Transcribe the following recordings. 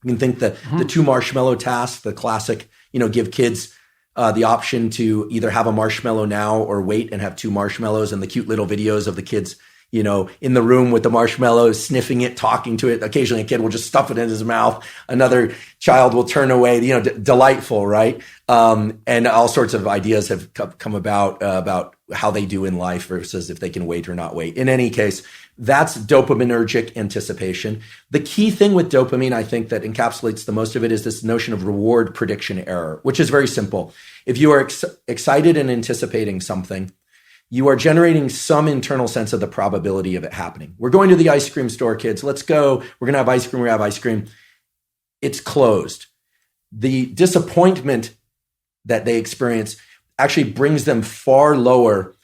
You can think the 2 marshmallow task, the classic, give kids the option to either have a marshmallow now or wait and have 2 marshmallows, and the cute little videos of the kids, in the room with the marshmallows, sniffing it, talking to it. Occasionally a kid will just stuff it in his mouth. Another child will turn away, delightful, right? And all sorts of ideas have come about how they do in life versus if they can wait or not wait. In any case, that's dopaminergic anticipation. The key thing with dopamine, I think, that encapsulates the most of it is this notion of reward prediction error, which is very simple. If you are excited and anticipating something, you are generating some internal sense of the probability of it happening. We're going to the ice cream store, kids. Let's go. We're going to have ice cream. We have ice cream. It's closed. The disappointment that they experience actually brings them far lower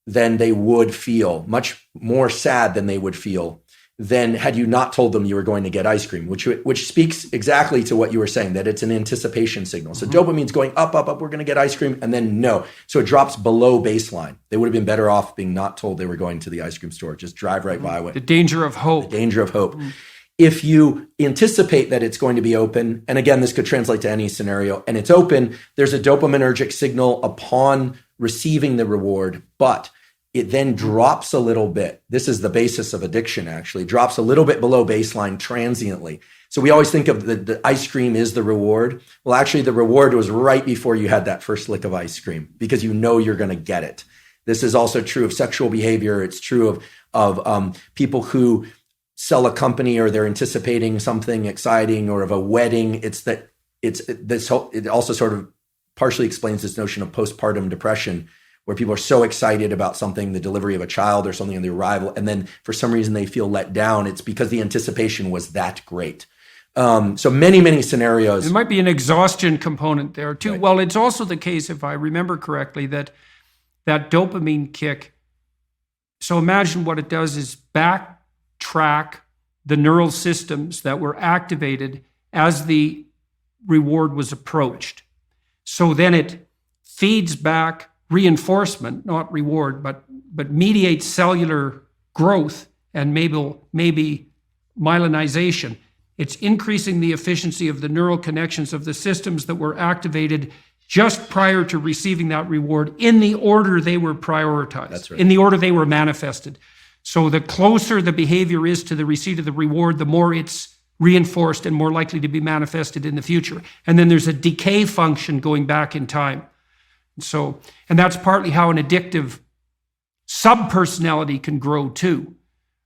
than they would feel, much more sad than they would feel than had you not told them you were going to get ice cream, which speaks exactly to what you were saying, that it's an anticipation signal. So dopamine's going up, we're going to get ice cream, and then no. So it drops below baseline. They would have been better off being not told they were going to the ice cream store. Just drive right by it. The danger of hope. The danger of hope. If you anticipate that it's going to be open, and again, this could translate to any scenario, and it's open, there's a dopaminergic signal upon receiving the reward, but it then drops a little bit. This is the basis of addiction, actually. Drops a little bit below baseline transiently. So we always think of the ice cream is the reward. Well, actually, the reward was right before you had that first lick of ice cream because you know you're going to get it. This is also true of sexual behavior. It's true of people who sell a company or they're anticipating something exciting, or of a wedding. It also sort of partially explains this notion of postpartum depression, where people are so excited about something, the delivery of a child or something, the arrival, and then for some reason they feel let down. It's because the anticipation was that great. So many scenarios. There might be an exhaustion component there too. Right. Well, it's also the case, if I remember correctly, that dopamine kick. So imagine what it does is backtrack the neural systems that were activated as the reward was approached. So then it feeds back reinforcement, not reward, but mediates cellular growth and maybe myelinization. It's increasing the efficiency of the neural connections of the systems that were activated just prior to receiving that reward in the order they were prioritized, That's right. in the order they were manifested. So the closer the behavior is to the receipt of the reward, the more it's reinforced and more likely to be manifested in the future. And then there's a decay function going back in time. So, and that's partly how an addictive subpersonality can grow too,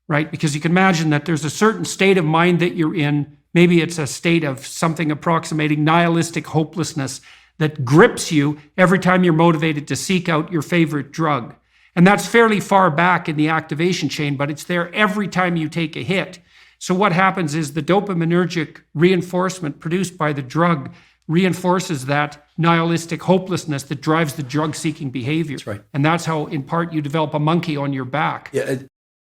right? Because you can imagine that there's a certain state of mind that you're in. Maybe it's a state of something approximating nihilistic hopelessness that grips you every time you're motivated to seek out your favorite drug. And that's fairly far back in the activation chain, but it's there every time you take a hit. So what happens is the dopaminergic reinforcement produced by the drug reinforces that nihilistic hopelessness that drives the drug-seeking behavior. That's right. And that's how, in part, you develop a monkey on your back. Yeah,